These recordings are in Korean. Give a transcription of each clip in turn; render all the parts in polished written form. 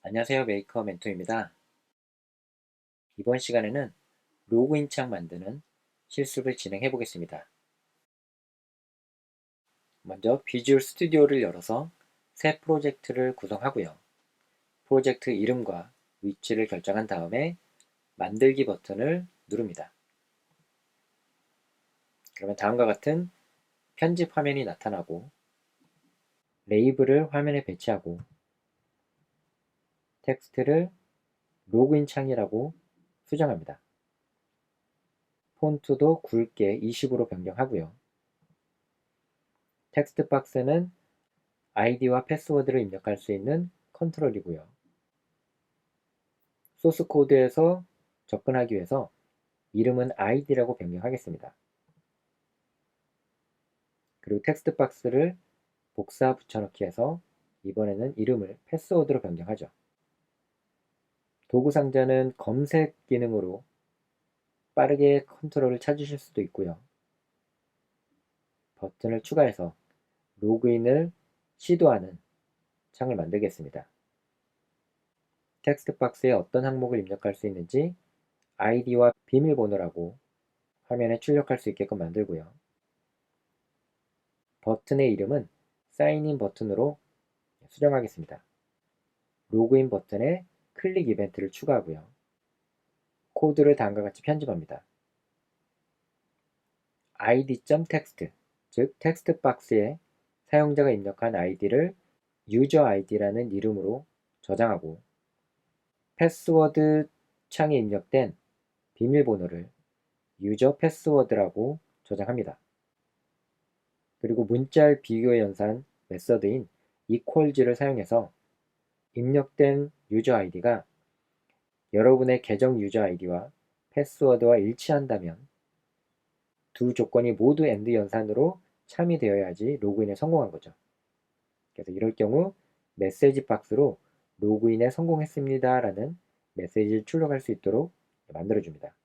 안녕하세요. 메이커 멘토입니다. 이번 시간에는 로그인 창 만드는 실습을 진행해 보겠습니다. 먼저 비주얼 스튜디오를 열어서 새 프로젝트를 구성하고요. 프로젝트 이름과 위치를 결정한 다음에 만들기 버튼을 누릅니다. 그러면 다음과 같은 편집 화면이 나타나고 레이블을 화면에 배치하고 텍스트를 로그인 창이라고 수정합니다. 폰트도 굵게 20으로 변경하고요. 텍스트 박스는 아이디와 패스워드를 입력할 수 있는 컨트롤이고요. 소스 코드에서 접근하기 위해서 이름은 id라고 변경하겠습니다. 그리고 텍스트 박스를 복사 붙여넣기 해서 이번에는 이름을 패스워드로 변경하죠. 도구 상자는 검색 기능으로 빠르게 컨트롤을 찾으실 수도 있고요. 버튼을 추가해서 로그인을 시도하는 창을 만들겠습니다. 텍스트 박스에 어떤 항목을 입력할 수 있는지 아이디와 비밀번호라고 화면에 출력할 수 있게끔 만들고요. 버튼의 이름은 사인인 버튼으로 수정하겠습니다. 로그인 버튼에 클릭 이벤트를 추가하고요. 코드를 다음과 같이 편집합니다. id.text, 즉 텍스트 박스에 사용자가 입력한 아이디를 유저 아이디라는 이름으로 저장하고 패스워드 창에 입력된 비밀번호를 유저 패스워드라고 저장합니다. 그리고 문자열 비교 연산 메서드인 equals를 사용해서 입력된 유저 아이디가 여러분의 계정 유저 아이디와 패스워드와 일치한다면 두 조건이 모두 AND 연산으로 참여되어야지 로그인에 성공한 거죠. 그래서 이럴 경우 메시지 박스로 로그인에 성공했습니다 라는 메시지를 출력할 수 있도록 만들어줍니다.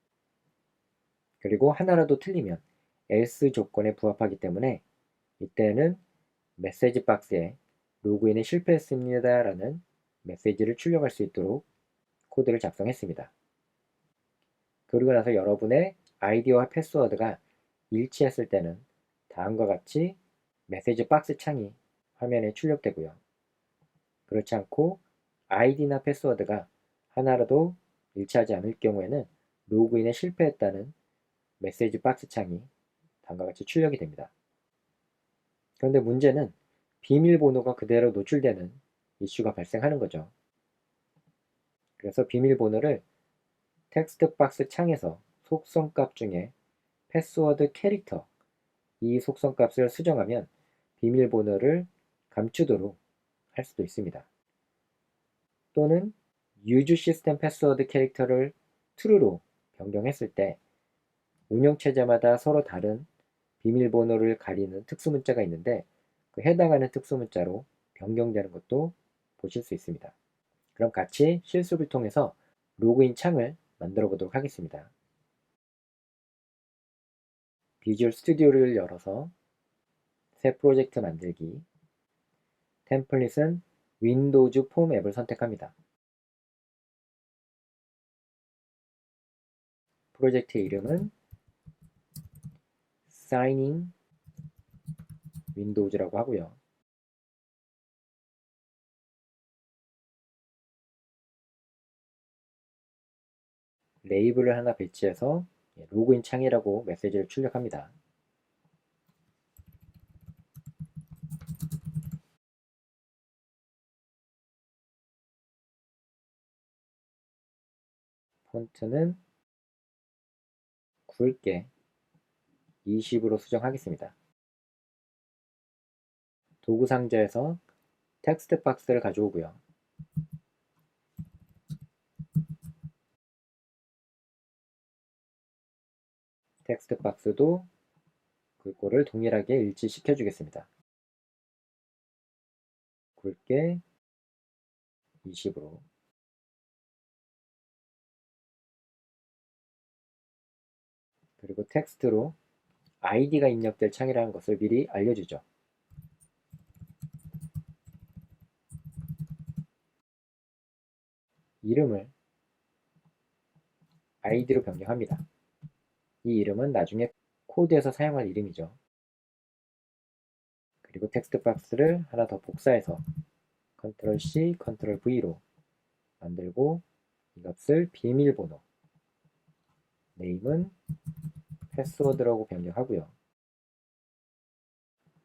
그리고 하나라도 틀리면 else 조건에 부합하기 때문에 이때는 메시지 박스에 로그인에 실패했습니다 라는 메시지를 출력할 수 있도록 코드를 작성했습니다. 그리고 나서 여러분의 아이디와 패스워드가 일치했을 때는 다음과 같이 메시지 박스 창이 화면에 출력되고요. 그렇지 않고 아이디나 패스워드가 하나라도 일치하지 않을 경우에는 로그인에 실패했다는 메시지 박스 창이 다음과 같이 출력이 됩니다. 그런데 문제는 비밀번호가 그대로 노출되는 이슈가 발생하는 거죠. 그래서 비밀번호를 텍스트 박스 창에서 속성값 중에 패스워드 캐릭터 이 속성값을 수정하면 비밀번호를 감추도록 할 수도 있습니다. 또는 use system password 캐릭터를 true로 변경했을 때 운영체제마다 서로 다른 비밀번호를 가리는 특수문자가 있는데 그 해당하는 특수문자로 변경되는 것도 보실 수 있습니다. 그럼 같이 실습을 통해서 로그인 창을 만들어 보도록 하겠습니다. 비주얼 스튜디오를 열어서 새 프로젝트 만들기, 템플릿은 윈도우즈 폼 앱을 선택합니다. 프로젝트의 이름은 Signing Windows라고 하고요. 레이블을 하나 배치해서 로그인 창이라고 메시지를 출력합니다. 폰트는 굵게 20으로 수정하겠습니다. 도구 상자에서 텍스트 박스를 가져오고요. 텍스트 박스도 그거를 동일하게 일치시켜 주겠습니다. 굵게 20으로 그리고 텍스트로 아이디가 입력될 창이라는 것을 미리 알려주죠. 이름을 id로 변경합니다. 이 이름은 나중에 코드에서 사용할 이름이죠. 그리고 텍스트 박스를 하나 더 복사해서 Ctrl C, Ctrl V로 만들고 이 값을 비밀번호, 네임은 패스워드라고 변경하고요.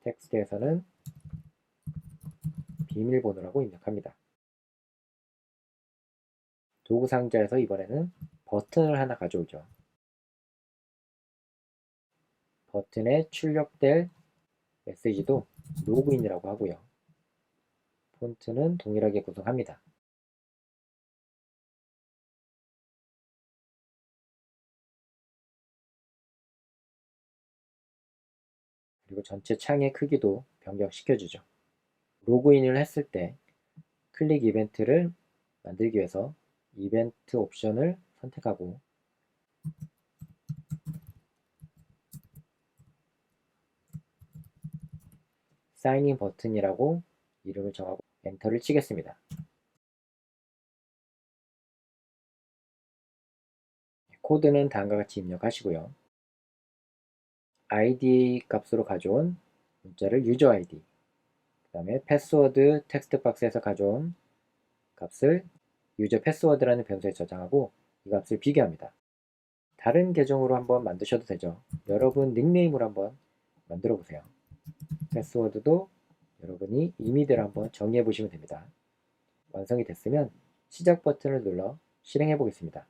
텍스트에서는 비밀번호라고 입력합니다. 도구 상자에서 이번에는 버튼을 하나 가져오죠. 버튼에 출력될 메시지도 로그인이라고 하고요. 폰트는 동일하게 구성합니다. 그리고 전체 창의 크기도 변경시켜주죠. 로그인을 했을 때 클릭 이벤트를 만들기 위해서 이벤트 옵션을 선택하고 사인인 버튼이라고 이름을 정하고 엔터를 치겠습니다. 코드는 다음과 같이 입력하시고요. id 값으로 가져온 문자를 유저 id, 그 다음에 패스워드 텍스트 박스에서 가져온 값을 유저 패스워드라는 변수에 저장하고 이 값을 비교합니다. 다른 계정으로 한번 만드셔도 되죠. 여러분 닉네임으로 한번 만들어 보세요. 패스워드도 여러분이 이미대로 한번 정의해 보시면 됩니다. 완성이 됐으면 시작 버튼을 눌러 실행해 보겠습니다.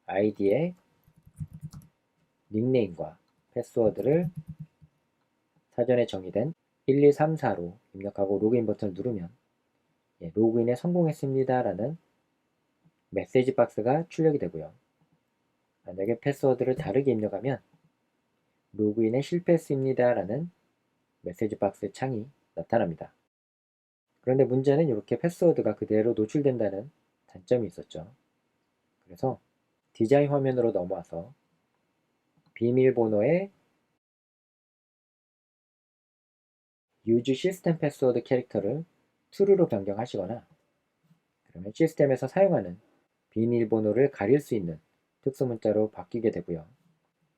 아이디에 닉네임과 패스워드를 사전에 정의된 1234로 입력하고 로그인 버튼을 누르면 로그인에 성공했습니다 라는 메시지 박스가 출력이 되고요. 만약에 패스워드를 다르게 입력하면 로그인에 실패했습니다 라는 메시지 박스 창이 나타납니다. 그런데 문제는 이렇게 패스워드가 그대로 노출된다는 단점이 있었죠. 그래서 디자인 화면으로 넘어와서 비밀번호에 use 시스템 패스워드 캐릭터를 true로 변경하시거나 그러면 시스템에서 사용하는 비밀번호를 가릴 수 있는 특수문자로 바뀌게 되고요.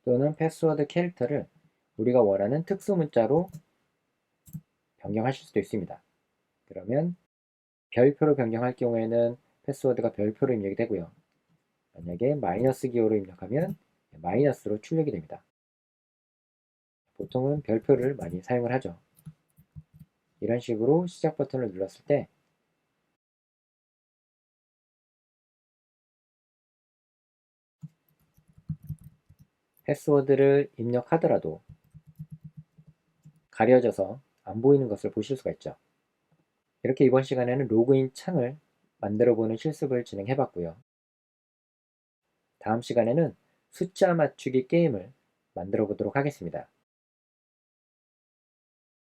또는 패스워드 캐릭터를 우리가 원하는 특수문자로 변경하실 수도 있습니다. 그러면 별표로 변경할 경우에는 패스워드가 별표로 입력이 되고요. 만약에 마이너스 기호로 입력하면 마이너스로 출력이 됩니다. 보통은 별표를 많이 사용을 하죠. 이런 식으로 시작 버튼을 눌렀을 때 패스워드를 입력하더라도 가려져서 안 보이는 것을 보실 수가 있죠. 이렇게 이번 시간에는 로그인 창을 만들어 보는 실습을 진행해 봤고요. 다음 시간에는 숫자 맞추기 게임을 만들어 보도록 하겠습니다.